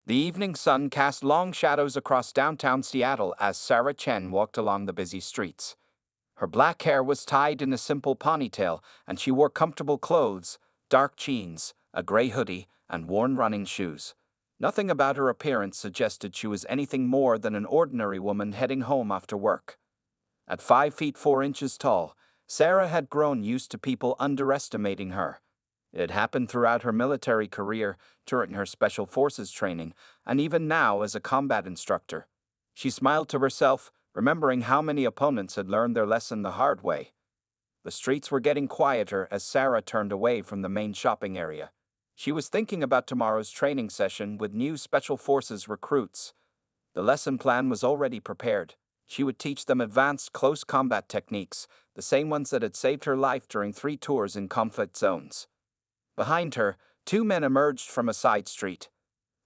The evening sun cast long shadows across downtown Seattle as Sarah Chen walked along the busy streets. Her black hair was tied in a simple ponytail, and she wore comfortable clothes, dark jeans, a gray hoodie, and worn running shoes. Nothing about her appearance suggested she was anything more than an ordinary woman heading home after work. At 5 feet 4 inches tall, Sarah had grown used to people underestimating her. It had happened throughout her military career, during her special forces training, and even now as a combat instructor. She smiled to herself, remembering how many opponents had learned their lesson the hard way. The streets were getting quieter as Sarah turned away from the main shopping area. She was thinking about tomorrow's training session with new Special Forces recruits. The lesson plan was already prepared. She would teach them advanced close combat techniques, the same ones that had saved her life during 3 tours in conflict zones. Behind her, 2 men emerged from a side street.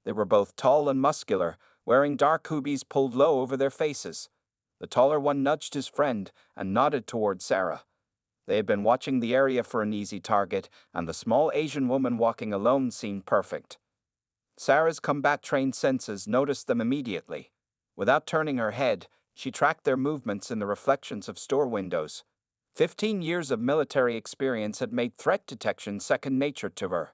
They were both tall and muscular, wearing dark hoodies pulled low over their faces. The taller one nudged his friend and nodded toward Sarah. They had been watching the area for an easy target, and the small Asian woman walking alone seemed perfect. Sarah's combat-trained senses noticed them immediately. Without turning her head, she tracked their movements in the reflections of store windows. 15 years of military experience had made threat detection second nature to her.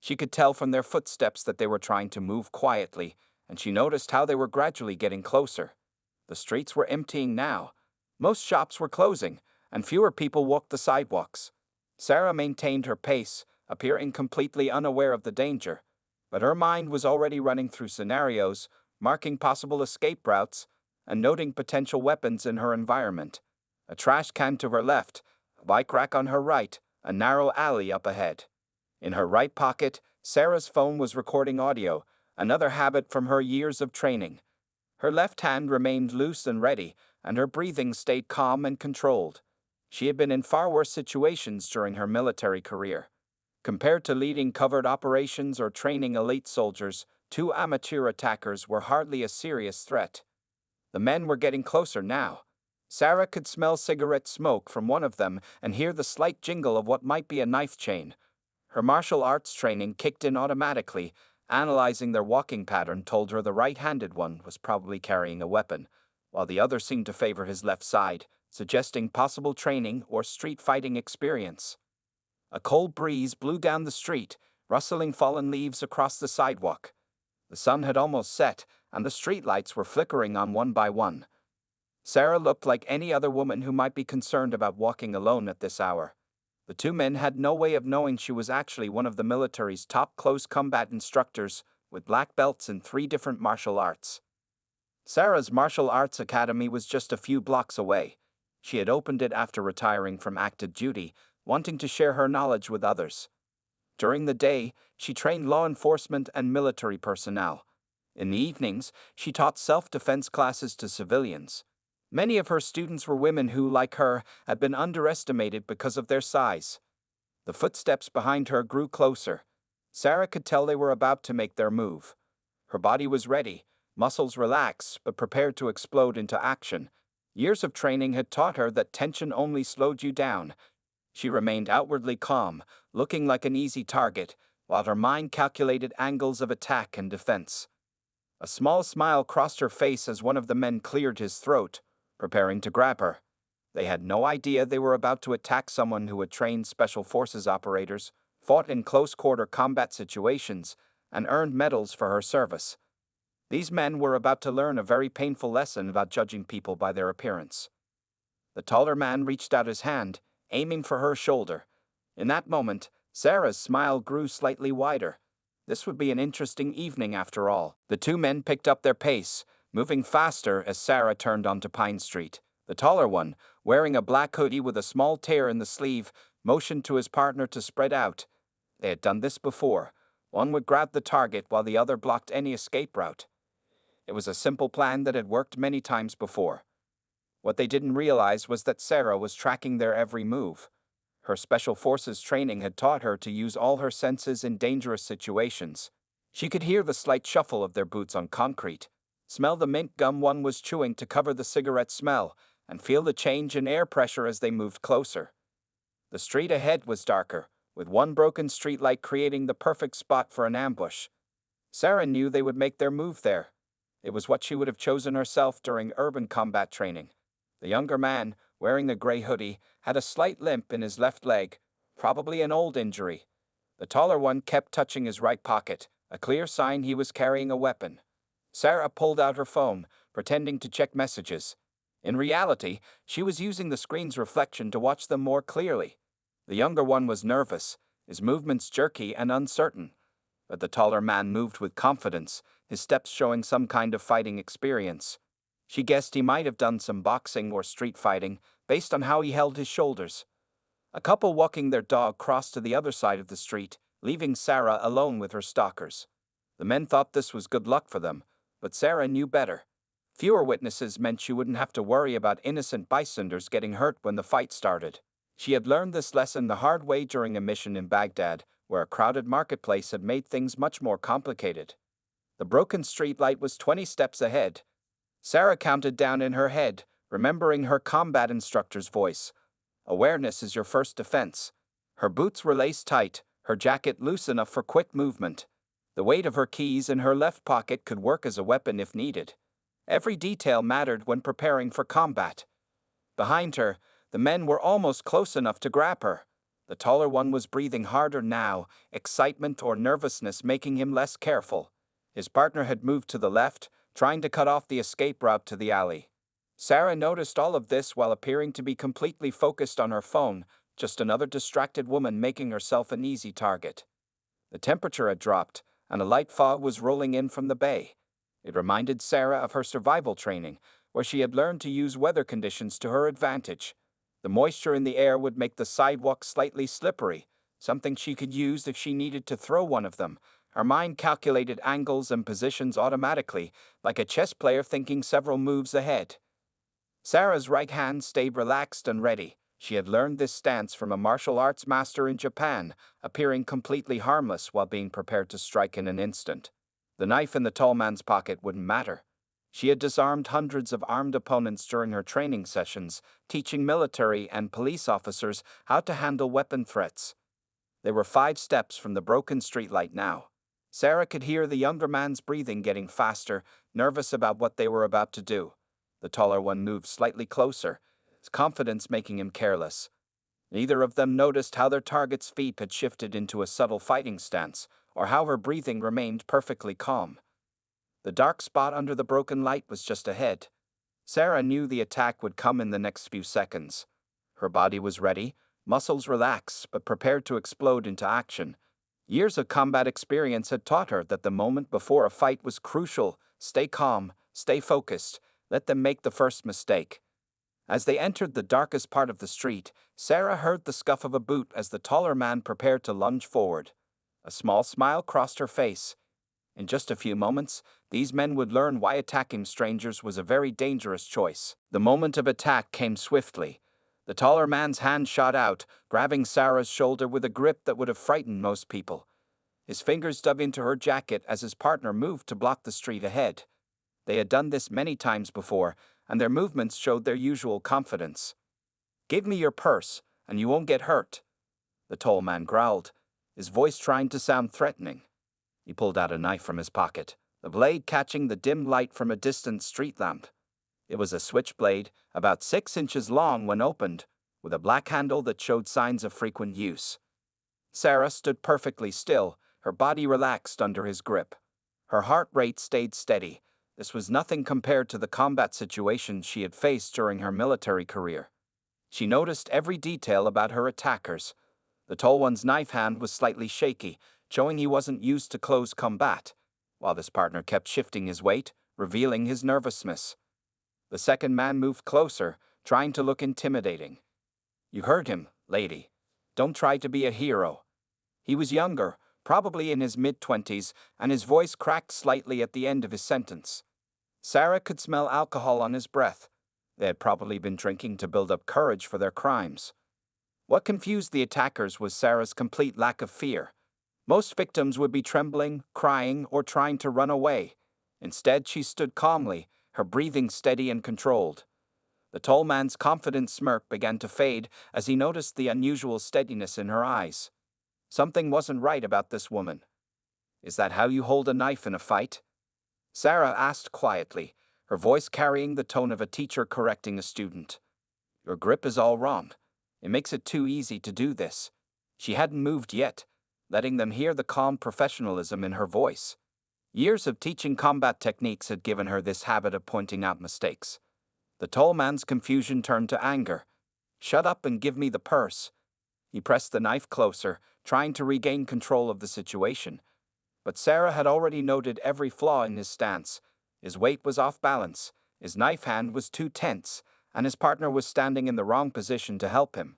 She could tell from their footsteps that they were trying to move quietly, and she noticed how they were gradually getting closer. The streets were emptying now. Most shops were closing, and fewer people walked the sidewalks. Sarah maintained her pace, appearing completely unaware of the danger, but her mind was already running through scenarios, marking possible escape routes, and noting potential weapons in her environment. A trash can to her left, a bike rack on her right, a narrow alley up ahead. In her right pocket, Sarah's phone was recording audio, another habit from her years of training. Her left hand remained loose and ready, and her breathing stayed calm and controlled. She had been in far worse situations during her military career. Compared to leading covert operations or training elite soldiers, 2 amateur attackers were hardly a serious threat. The men were getting closer now. Sarah could smell cigarette smoke from one of them and hear the slight jingle of what might be a knife chain. Her martial arts training kicked in automatically. Analyzing their walking pattern told her the right-handed one was probably carrying a weapon, while the other seemed to favor his left side, suggesting possible training or street fighting experience. A cold breeze blew down the street, rustling fallen leaves across the sidewalk. The sun had almost set, and the streetlights were flickering on one by one. Sarah looked like any other woman who might be concerned about walking alone at this hour. The 2 men had no way of knowing she was actually one of the military's top close combat instructors, with black belts in 3 different martial arts. Sarah's martial arts academy was just a few blocks away. She had opened it after retiring from active duty, wanting to share her knowledge with others. During the day, she trained law enforcement and military personnel. In the evenings, she taught self-defense classes to civilians. Many of her students were women who, like her, had been underestimated because of their size. The footsteps behind her grew closer. Sarah could tell they were about to make their move. Her body was ready, muscles relaxed but prepared to explode into action. Years of training had taught her that tension only slowed you down. She remained outwardly calm, looking like an easy target, while her mind calculated angles of attack and defense. A small smile crossed her face as one of the men cleared his throat, preparing to grab her. They had no idea they were about to attack someone who had trained Special Forces operators, fought in close-quarter combat situations, and earned medals for her service. These men were about to learn a very painful lesson about judging people by their appearance. The taller man reached out his hand, aiming for her shoulder. In that moment, Sarah's smile grew slightly wider. This would be an interesting evening after all. The 2 men picked up their pace, moving faster as Sarah turned onto Pine Street. The taller one, wearing a black hoodie with a small tear in the sleeve, motioned to his partner to spread out. They had done this before. One would grab the target while the other blocked any escape route. It was a simple plan that had worked many times before. What they didn't realize was that Sarah was tracking their every move. Her Special Forces training had taught her to use all her senses in dangerous situations. She could hear the slight shuffle of their boots on concrete, smell the mint gum one was chewing to cover the cigarette smell, and feel the change in air pressure as they moved closer. The street ahead was darker, with one broken streetlight creating the perfect spot for an ambush. Sarah knew they would make their move there. It was what she would have chosen herself during urban combat training. The younger man, wearing the gray hoodie, had a slight limp in his left leg, probably an old injury. The taller one kept touching his right pocket, a clear sign he was carrying a weapon. Sarah pulled out her phone, pretending to check messages. In reality, she was using the screen's reflection to watch them more clearly. The younger one was nervous, his movements jerky and uncertain. But the taller man moved with confidence, his steps showing some kind of fighting experience. She guessed he might have done some boxing or street fighting, based on how he held his shoulders. A couple walking their dog crossed to the other side of the street, leaving Sarah alone with her stalkers. The men thought this was good luck for them, but Sarah knew better. Fewer witnesses meant she wouldn't have to worry about innocent bystanders getting hurt when the fight started. She had learned this lesson the hard way during a mission in Baghdad, where a crowded marketplace had made things much more complicated. The broken street light was 20 steps ahead. Sarah counted down in her head, remembering her combat instructor's voice. Awareness is your first defense. Her boots were laced tight, her jacket loose enough for quick movement. The weight of her keys in her left pocket could work as a weapon if needed. Every detail mattered when preparing for combat. Behind her, the men were almost close enough to grab her. The taller one was breathing harder now, excitement or nervousness making him less careful. His partner had moved to the left, trying to cut off the escape route to the alley. Sarah noticed all of this while appearing to be completely focused on her phone, just another distracted woman making herself an easy target. The temperature had dropped, and a light fog was rolling in from the bay. It reminded Sarah of her survival training, where she had learned to use weather conditions to her advantage. The moisture in the air would make the sidewalk slightly slippery, something she could use if she needed to throw one of them. Her mind calculated angles and positions automatically, like a chess player thinking several moves ahead. Sarah's right hand stayed relaxed and ready. She had learned this stance from a martial arts master in Japan, appearing completely harmless while being prepared to strike in an instant. The knife in the tall man's pocket wouldn't matter. She had disarmed hundreds of armed opponents during her training sessions, teaching military and police officers how to handle weapon threats. They were 5 steps from the broken streetlight now. Sarah could hear the younger man's breathing getting faster, nervous about what they were about to do. The taller one moved slightly closer, his confidence making him careless. Neither of them noticed how their target's feet had shifted into a subtle fighting stance, or how her breathing remained perfectly calm. The dark spot under the broken light was just ahead. Sarah knew the attack would come in the next few seconds. Her body was ready, muscles relaxed but prepared to explode into action. Years of combat experience had taught her that the moment before a fight was crucial. Stay calm, stay focused, let them make the first mistake. As they entered the darkest part of the street, Sarah heard the scuff of a boot as the taller man prepared to lunge forward. A small smile crossed her face. In just a few moments, these men would learn why attacking strangers was a very dangerous choice. The moment of attack came swiftly. The taller man's hand shot out, grabbing Sarah's shoulder with a grip that would have frightened most people. His fingers dug into her jacket as his partner moved to block the street ahead. They had done this many times before, and their movements showed their usual confidence. "Give me your purse, and you won't get hurt," the tall man growled, his voice trying to sound threatening. He pulled out a knife from his pocket, the blade catching the dim light from a distant street lamp. It was a switchblade, about 6 inches long when opened, with a black handle that showed signs of frequent use. Sarah stood perfectly still, her body relaxed under his grip. Her heart rate stayed steady. This was nothing compared to the combat situations she had faced during her military career. She noticed every detail about her attackers. The tall one's knife hand was slightly shaky, showing he wasn't used to close combat, while his partner kept shifting his weight, revealing his nervousness. The second man moved closer, trying to look intimidating. "You heard him, lady. Don't try to be a hero." He was younger, probably in his mid-20s, and his voice cracked slightly at the end of his sentence. Sarah could smell alcohol on his breath. They had probably been drinking to build up courage for their crimes. What confused the attackers was Sarah's complete lack of fear. Most victims would be trembling, crying, or trying to run away. Instead, she stood calmly, her breathing steady and controlled. The tall man's confident smirk began to fade as he noticed the unusual steadiness in her eyes. Something wasn't right about this woman. Is that how you hold a knife in a fight? Sarah asked quietly, her voice carrying the tone of a teacher correcting a student. Your grip is all wrong. It makes it too easy to do this. She hadn't moved yet, letting them hear the calm professionalism in her voice. Years of teaching combat techniques had given her this habit of pointing out mistakes. The tall man's confusion turned to anger. Shut up and give me the purse. He pressed the knife closer, trying to regain control of the situation. But Sarah had already noted every flaw in his stance. His weight was off balance, his knife hand was too tense, and his partner was standing in the wrong position to help him.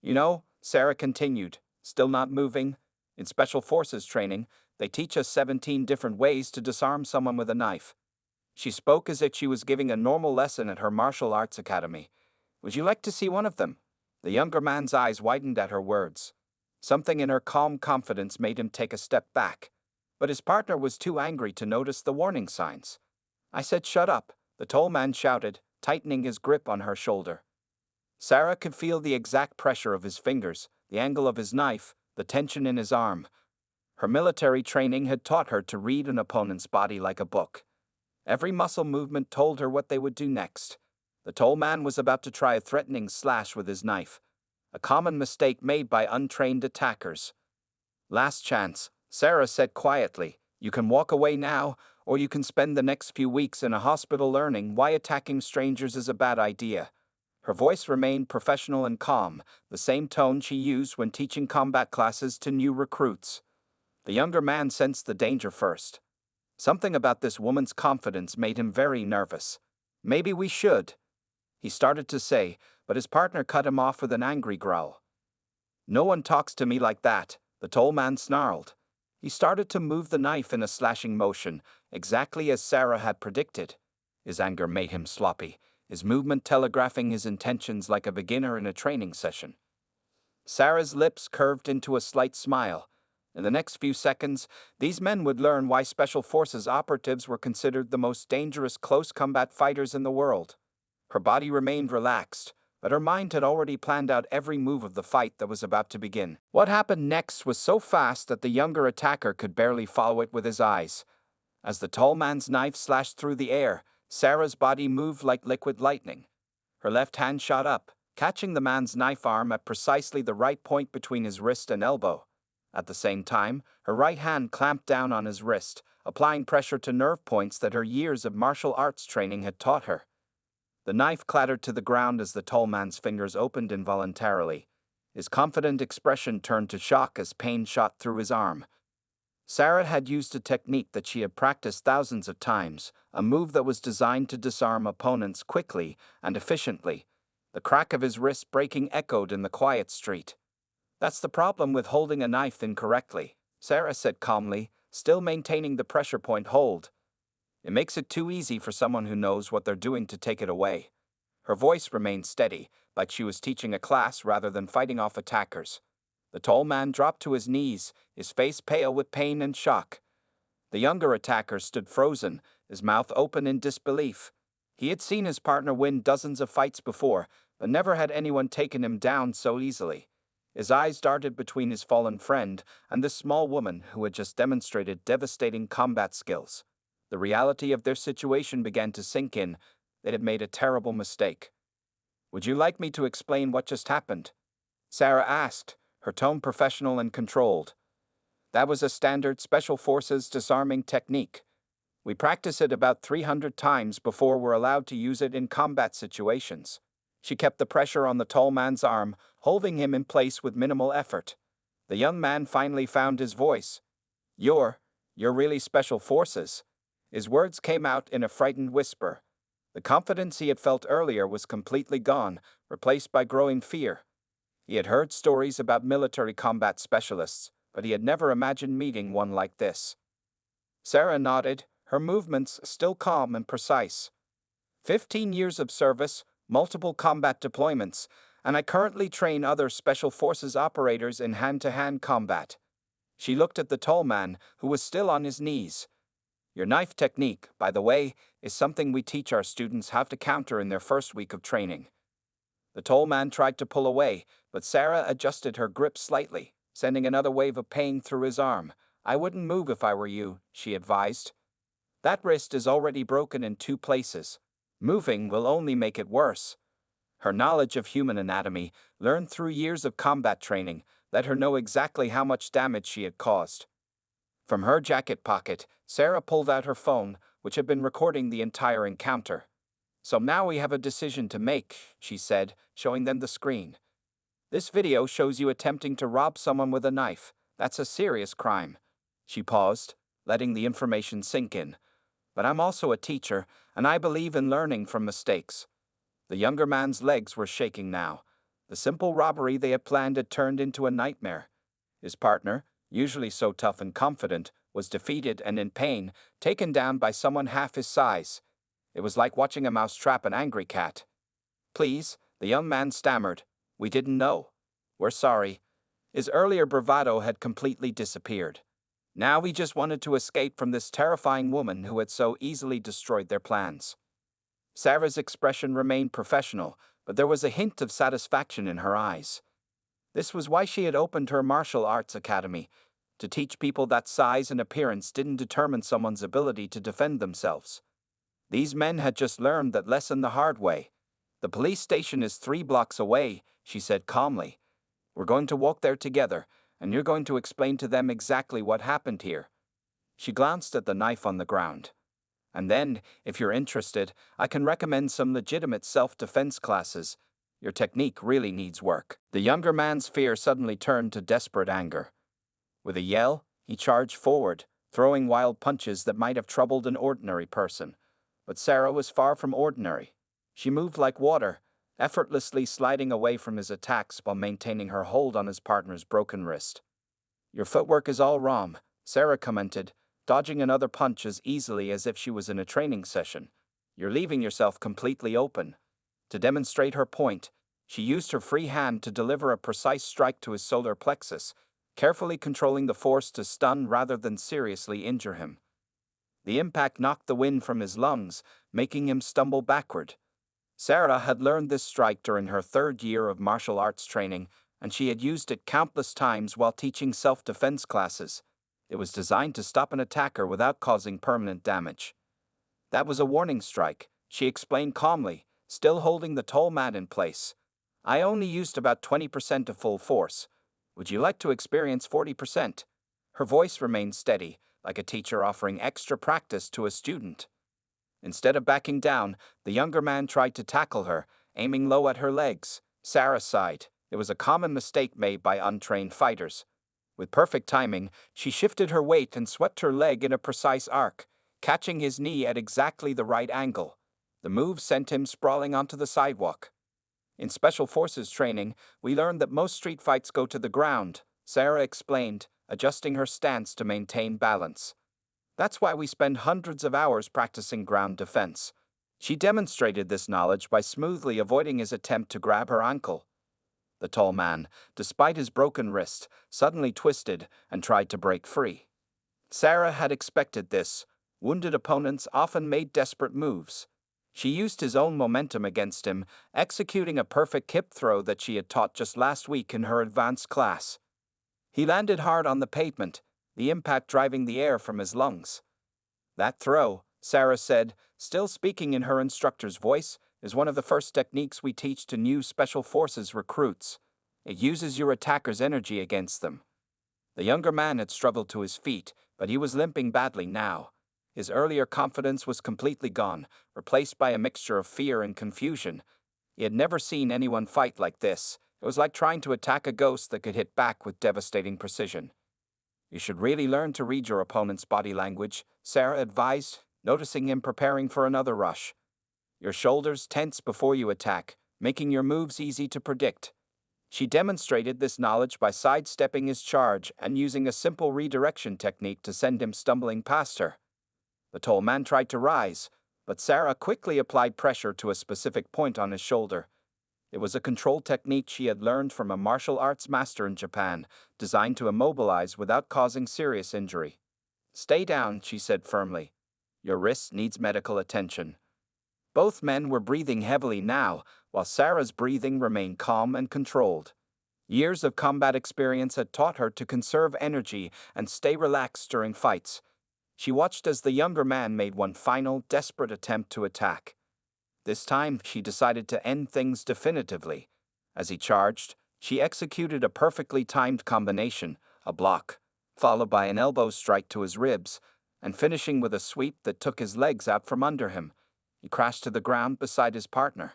You know, Sarah continued, still not moving, in Special Forces training, they teach us 17 different ways to disarm someone with a knife. She spoke as if she was giving a normal lesson at her martial arts academy. Would you like to see one of them? The younger man's eyes widened at her words. Something in her calm confidence made him take a step back. But his partner was too angry to notice the warning signs. I said shut up, the tall man shouted, tightening his grip on her shoulder. Sarah could feel the exact pressure of his fingers, the angle of his knife, the tension in his arm. Her military training had taught her to read an opponent's body like a book. Every muscle movement told her what they would do next. The tall man was about to try a threatening slash with his knife, a common mistake made by untrained attackers. Last chance, Sarah said quietly. You can walk away now, or you can spend the next few weeks in a hospital learning why attacking strangers is a bad idea. Her voice remained professional and calm, the same tone she used when teaching combat classes to new recruits. The younger man sensed the danger first. Something about this woman's confidence made him very nervous. Maybe we should, he started to say, but his partner cut him off with an angry growl. No one talks to me like that, the tall man snarled. He started to move the knife in a slashing motion, exactly as Sarah had predicted. His anger made him sloppy, his movement telegraphing his intentions like a beginner in a training session. Sarah's lips curved into a slight smile. In the next few seconds, these men would learn why Special Forces operatives were considered the most dangerous close combat fighters in the world. Her body remained relaxed, but her mind had already planned out every move of the fight that was about to begin. What happened next was so fast that the younger attacker could barely follow it with his eyes. As the tall man's knife slashed through the air, Sarah's body moved like liquid lightning. Her left hand shot up, catching the man's knife arm at precisely the right point between his wrist and elbow. At the same time, her right hand clamped down on his wrist, applying pressure to nerve points that her years of martial arts training had taught her. The knife clattered to the ground as the tall man's fingers opened involuntarily. His confident expression turned to shock as pain shot through his arm. Sarah had used a technique that she had practiced thousands of times, a move that was designed to disarm opponents quickly and efficiently. The crack of his wrist breaking echoed in the quiet street. That's the problem with holding a knife incorrectly, Sarah said calmly, still maintaining the pressure point hold. It makes it too easy for someone who knows what they're doing to take it away. Her voice remained steady, like she was teaching a class rather than fighting off attackers. The tall man dropped to his knees, his face pale with pain and shock. The younger attacker stood frozen, his mouth open in disbelief. He had seen his partner win dozens of fights before, but never had anyone taken him down so easily. His eyes darted between his fallen friend and this small woman who had just demonstrated devastating combat skills. The reality of their situation began to sink in. They had made a terrible mistake. Would you like me to explain what just happened? Sarah asked, her tone professional and controlled. That was a standard Special Forces disarming technique. We practice it about 300 times before we're allowed to use it in combat situations. She kept the pressure on the tall man's arm, holding him in place with minimal effort. The young man finally found his voice. You're really Special Forces. His words came out in a frightened whisper. The confidence he had felt earlier was completely gone, replaced by growing fear. He had heard stories about military combat specialists, but he had never imagined meeting one like this. Sarah nodded, her movements still calm and precise. 15 years of service, multiple combat deployments, and I currently train other Special Forces operators in hand-to-hand combat. She looked at the tall man, who was still on his knees. Your knife technique, by the way, is something we teach our students how to counter in their first week of training. The tall man tried to pull away, but Sarah adjusted her grip slightly, sending another wave of pain through his arm. I wouldn't move if I were you, she advised. That wrist is already broken in 2 places. Moving will only make it worse. Her knowledge of human anatomy, learned through years of combat training, let her know exactly how much damage she had caused. From her jacket pocket, Sarah pulled out her phone, which had been recording the entire encounter. So now we have a decision to make, she said, showing them the screen. This video shows you attempting to rob someone with a knife. That's a serious crime. She paused, letting the information sink in. But I'm also a teacher, and I believe in learning from mistakes. The younger man's legs were shaking now. The simple robbery they had planned had turned into a nightmare. His partner, usually so tough and confident, was defeated and in pain, taken down by someone half his size. It was like watching a mouse trap an angry cat. Please, the young man stammered. We didn't know. We're sorry. His earlier bravado had completely disappeared. Now he just wanted to escape from this terrifying woman who had so easily destroyed their plans. Sarah's expression remained professional, but there was a hint of satisfaction in her eyes. This was why she had opened her martial arts academy, to teach people that size and appearance didn't determine someone's ability to defend themselves. These men had just learned that lesson the hard way. The police station is 3 blocks away, she said calmly. We're going to walk there together, and you're going to explain to them exactly what happened here. She glanced at the knife on the ground. And then, if you're interested, I can recommend some legitimate self-defense classes. Your technique really needs work. The younger man's fear suddenly turned to desperate anger. With a yell, he charged forward, throwing wild punches that might have troubled an ordinary person. But Sarah was far from ordinary. She moved like water, effortlessly sliding away from his attacks while maintaining her hold on his partner's broken wrist. Your footwork is all wrong, Sarah commented, dodging another punch as easily as if she was in a training session. You're leaving yourself completely open. To demonstrate her point, she used her free hand to deliver a precise strike to his solar plexus, carefully controlling the force to stun rather than seriously injure him. The impact knocked the wind from his lungs, making him stumble backward. Sarah had learned this strike during her 3rd year of martial arts training, and she had used it countless times while teaching self-defense classes. It was designed to stop an attacker without causing permanent damage. That was a warning strike, she explained calmly, still holding the tall man in place. I only used about 20% of full force. Would you like to experience 40%? Her voice remained steady, like a teacher offering extra practice to a student. Instead of backing down, the younger man tried to tackle her, aiming low at her legs. Sarah sighed. It was a common mistake made by untrained fighters. With perfect timing, she shifted her weight and swept her leg in a precise arc, catching his knee at exactly the right angle. The move sent him sprawling onto the sidewalk. In Special Forces training, we learned that most street fights go to the ground, Sarah explained, adjusting her stance to maintain balance. That's why we spend hundreds of hours practicing ground defense. She demonstrated this knowledge by smoothly avoiding his attempt to grab her ankle. The tall man, despite his broken wrist, suddenly twisted and tried to break free. Sarah had expected this. Wounded opponents often made desperate moves. She used his own momentum against him, executing a perfect hip throw that she had taught just last week in her advanced class. He landed hard on the pavement, the impact driving the air from his lungs. That throw, Sarah said, still speaking in her instructor's voice, is one of the first techniques we teach to new Special Forces recruits. It uses your attacker's energy against them. The younger man had struggled to his feet, but he was limping badly now. His earlier confidence was completely gone, replaced by a mixture of fear and confusion. He had never seen anyone fight like this. It was like trying to attack a ghost that could hit back with devastating precision. You should really learn to read your opponent's body language, Sarah advised, noticing him preparing for another rush. Your shoulders tense before you attack, making your moves easy to predict. She demonstrated this knowledge by sidestepping his charge and using a simple redirection technique to send him stumbling past her. The tall man tried to rise, but Sarah quickly applied pressure to a specific point on his shoulder. It was a controlled technique she had learned from a martial arts master in Japan, designed to immobilize without causing serious injury. Stay down, she said firmly. Your wrist needs medical attention. Both men were breathing heavily now, while Sarah's breathing remained calm and controlled. Years of combat experience had taught her to conserve energy and stay relaxed during fights. She watched as the younger man made one final, desperate attempt to attack. This time, she decided to end things definitively. As he charged, she executed a perfectly timed combination, a block, followed by an elbow strike to his ribs, and finishing with a sweep that took his legs out from under him. He crashed to the ground beside his partner.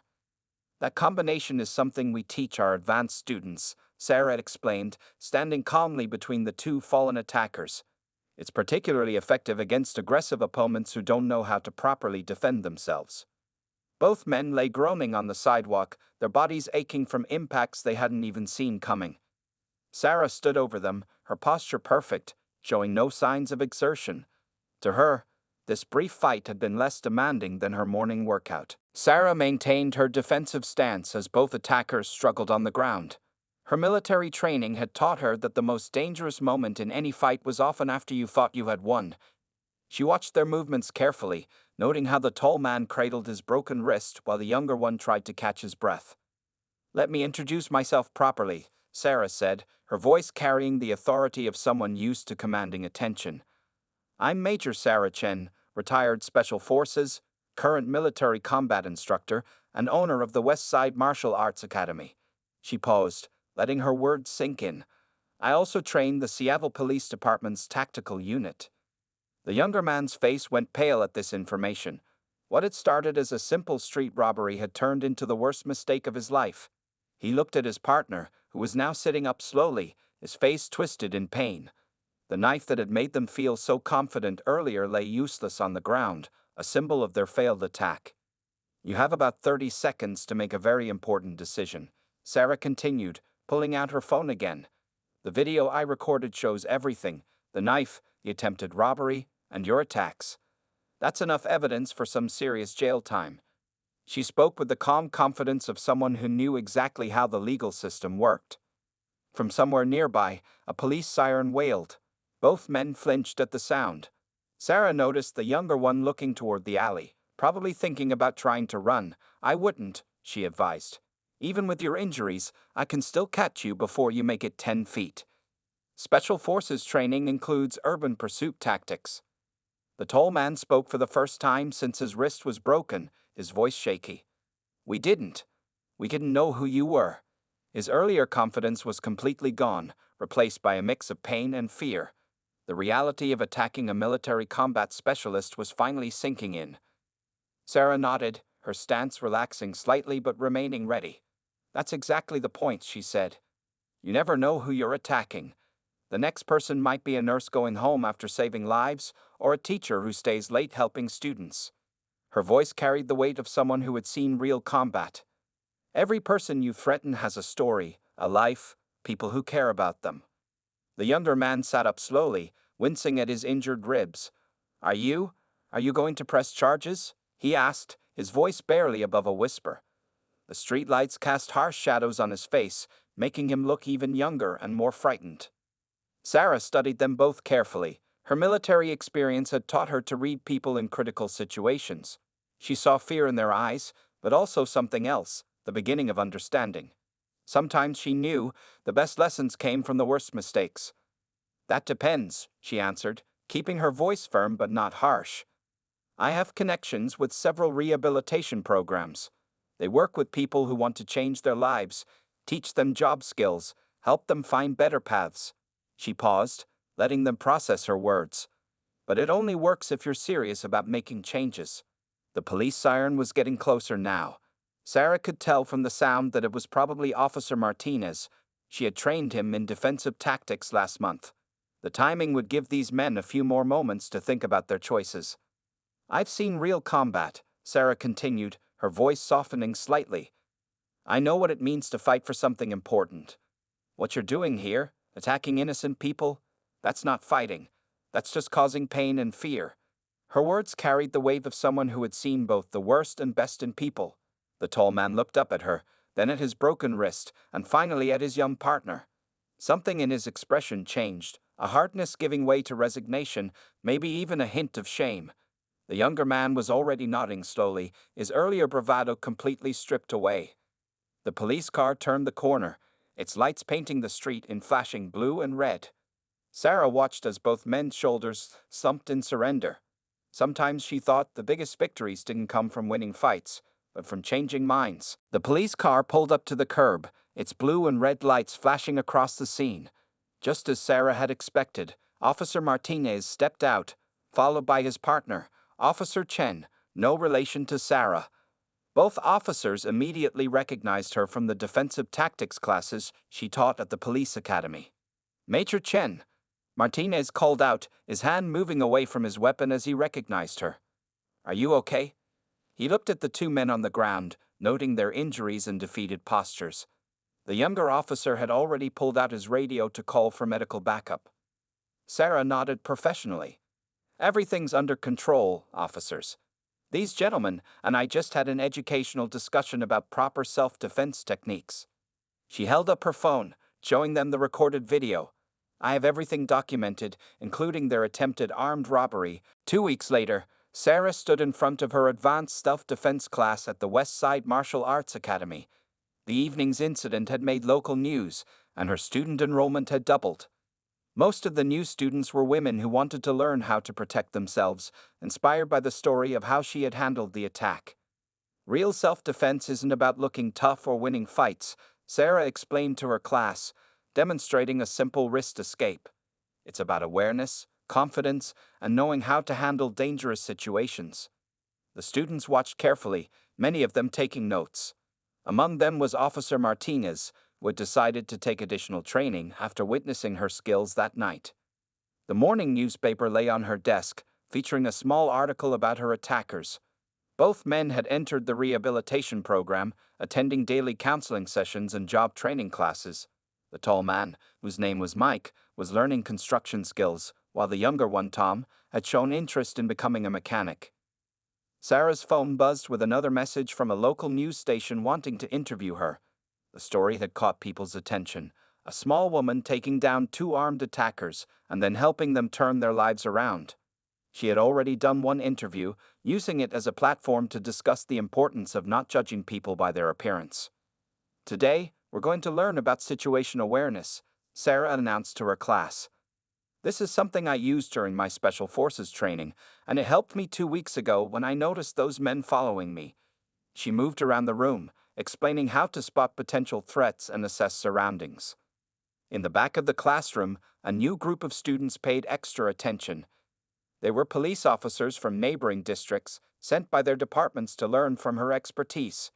That combination is something we teach our advanced students, Sarah explained, standing calmly between the two fallen attackers. It's particularly effective against aggressive opponents who don't know how to properly defend themselves. Both men lay groaning on the sidewalk, their bodies aching from impacts they hadn't even seen coming. Sarah stood over them, her posture perfect, showing no signs of exertion. To her, this brief fight had been less demanding than her morning workout. Sarah maintained her defensive stance as both attackers struggled on the ground. Her military training had taught her that the most dangerous moment in any fight was often after you thought you had won. She watched their movements carefully, noting how the tall man cradled his broken wrist while the younger one tried to catch his breath. "Let me introduce myself properly," Sarah said, her voice carrying the authority of someone used to commanding attention. "I'm Major Sarah Chen, retired Special Forces, current military combat instructor, and owner of the West Side Martial Arts Academy." She paused, letting her words sink in. "I also train the Seattle Police Department's tactical unit." The younger man's face went pale at this information. What had started as a simple street robbery had turned into the worst mistake of his life. He looked at his partner, who was now sitting up slowly, his face twisted in pain. The knife that had made them feel so confident earlier lay useless on the ground, a symbol of their failed attack. "You have about 30 seconds to make a very important decision," Sarah continued, pulling out her phone again. "The video I recorded shows everything: the knife, the attempted robbery, and your attacks. That's enough evidence for some serious jail time." She spoke with the calm confidence of someone who knew exactly how the legal system worked. From somewhere nearby, a police siren wailed. Both men flinched at the sound. Sarah noticed the younger one looking toward the alley, probably thinking about trying to run. "I wouldn't," she advised. "Even with your injuries, I can still catch you before you make it 10 feet. Special Forces training includes urban pursuit tactics." The tall man spoke for the first time since his wrist was broken, his voice shaky. "We didn't. We didn't know who you were." His earlier confidence was completely gone, replaced by a mix of pain and fear. The reality of attacking a military combat specialist was finally sinking in. Sarah nodded, her stance relaxing slightly but remaining ready. "That's exactly the point," she said. "You never know who you're attacking. The next person might be a nurse going home after saving lives, or a teacher who stays late helping students." Her voice carried the weight of someone who had seen real combat. "Every person you threaten has a story, a life, people who care about them." The younger man sat up slowly, wincing at his injured ribs. Are you going to press charges?" he asked, his voice barely above a whisper. The streetlights cast harsh shadows on his face, making him look even younger and more frightened. Sarah studied them both carefully. Her military experience had taught her to read people in critical situations. She saw fear in their eyes, but also something else, the beginning of understanding. Sometimes she knew the best lessons came from the worst mistakes. "That depends," she answered, keeping her voice firm but not harsh. "I have connections with several rehabilitation programs. They work with people who want to change their lives, teach them job skills, help them find better paths." She paused, letting them process her words. "But it only works if you're serious about making changes." The police siren was getting closer now. Sarah could tell from the sound that it was probably Officer Martinez. She had trained him in defensive tactics last month. The timing would give these men a few more moments to think about their choices. "I've seen real combat," Sarah continued, her voice softening slightly. "I know what it means to fight for something important. What you're doing here, attacking innocent people, that's not fighting. That's just causing pain and fear." Her words carried the weight of someone who had seen both the worst and best in people. The tall man looked up at her, then at his broken wrist, and finally at his young partner. Something in his expression changed, a hardness giving way to resignation, maybe even a hint of shame. The younger man was already nodding slowly, his earlier bravado completely stripped away. The police car turned the corner, its lights painting the street in flashing blue and red. Sarah watched as both men's shoulders slumped in surrender. Sometimes she thought the biggest victories didn't come from winning fights, but from changing minds. The police car pulled up to the curb, its blue and red lights flashing across the scene. Just as Sarah had expected, Officer Martinez stepped out, followed by his partner, Officer Chen, no relation to Sarah. Both officers immediately recognized her from the defensive tactics classes she taught at the police academy. Major Chen, Martinez called out, his hand moving away from his weapon as he recognized her. Are you okay? He looked at the two men on the ground, noting their injuries and defeated postures. The younger officer had already pulled out his radio to call for medical backup. Sarah nodded professionally. Everything's under control, officers. These gentlemen and I just had an educational discussion about proper self-defense techniques. She held up her phone, showing them the recorded video. I have everything documented, including their attempted armed robbery. 2 weeks later, Sarah stood in front of her advanced self-defense class at the West Side Martial Arts Academy. The evening's incident had made local news, and her student enrollment had doubled. Most of the new students were women who wanted to learn how to protect themselves, inspired by the story of how she had handled the attack. Real self-defense isn't about looking tough or winning fights, Sarah explained to her class, demonstrating a simple wrist escape. It's about awareness, confidence, and knowing how to handle dangerous situations. The students watched carefully, many of them taking notes. Among them was Officer Martinez, who had decided to take additional training after witnessing her skills that night. The morning newspaper lay on her desk, featuring a small article about her attackers. Both men had entered the rehabilitation program, attending daily counseling sessions and job training classes. The tall man, whose name was Mike, was learning construction skills, while the younger one, Tom, had shown interest in becoming a mechanic. Sarah's phone buzzed with another message from a local news station wanting to interview her. The story had caught people's attention. A small woman taking down two armed attackers and then helping them turn their lives around. She had already done one interview, using it as a platform to discuss the importance of not judging people by their appearance. Today, we're going to learn about situation awareness, Sarah announced to her class. This is something I used during my Special Forces training, and it helped me 2 weeks ago when I noticed those men following me. She moved around the room, explaining how to spot potential threats and assess surroundings. In the back of the classroom, a new group of students paid extra attention. They were police officers from neighboring districts, sent by their departments to learn from her expertise.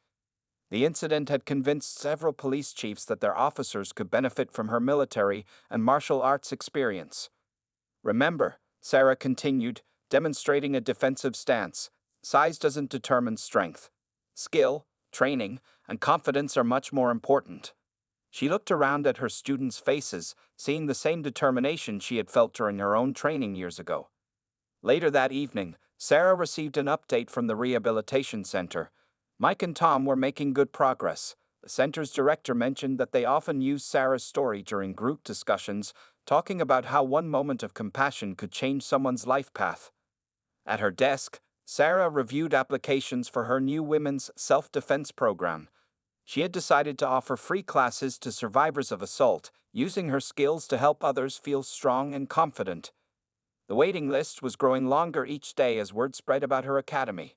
The incident had convinced several police chiefs that their officers could benefit from her military and martial arts experience. Remember, Sarah continued, demonstrating a defensive stance, size doesn't determine strength. Skill, training, and confidence are much more important. She looked around at her students' faces, seeing the same determination she had felt during her own training years ago. Later that evening, Sarah received an update from the rehabilitation center. Mike and Tom were making good progress. The center's director mentioned that they often use Sarah's story during group discussions, talking about how one moment of compassion could change someone's life path. At her desk, Sarah reviewed applications for her new women's self-defense program. She had decided to offer free classes to survivors of assault, using her skills to help others feel strong and confident. The waiting list was growing longer each day as word spread about her academy.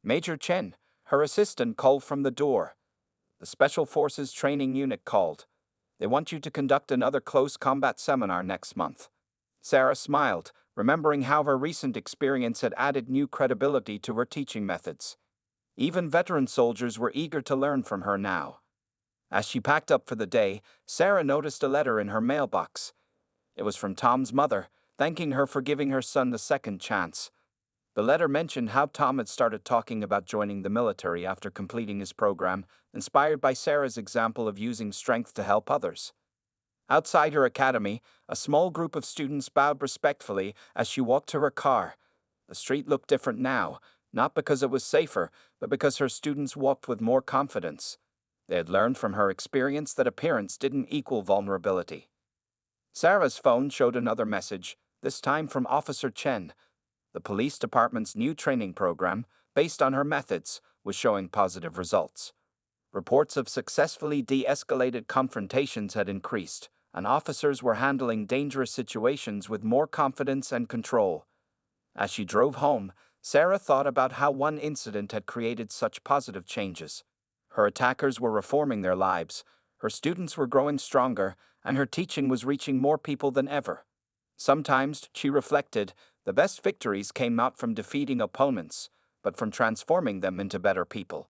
Major Chen, her assistant, called from the door. The Special Forces Training Unit called. They want you to conduct another close combat seminar next month. Sarah smiled, remembering how her recent experience had added new credibility to her teaching methods. Even veteran soldiers were eager to learn from her now. As she packed up for the day, Sarah noticed a letter in her mailbox. It was from Tom's mother, thanking her for giving her son the second chance. The letter mentioned how Tom had started talking about joining the military after completing his program, inspired by Sarah's example of using strength to help others. Outside her academy, a small group of students bowed respectfully as she walked to her car. The street looked different now, not because it was safer, but because her students walked with more confidence. They had learned from her experience that appearance didn't equal vulnerability. Sarah's phone showed another message, this time from Officer Chen. The police department's new training program, based on her methods, was showing positive results. Reports of successfully de-escalated confrontations had increased, and officers were handling dangerous situations with more confidence and control. As she drove home, Sarah thought about how one incident had created such positive changes. Her attackers were reforming their lives, her students were growing stronger, and her teaching was reaching more people than ever. Sometimes, she reflected, the best victories came not from defeating opponents, but from transforming them into better people.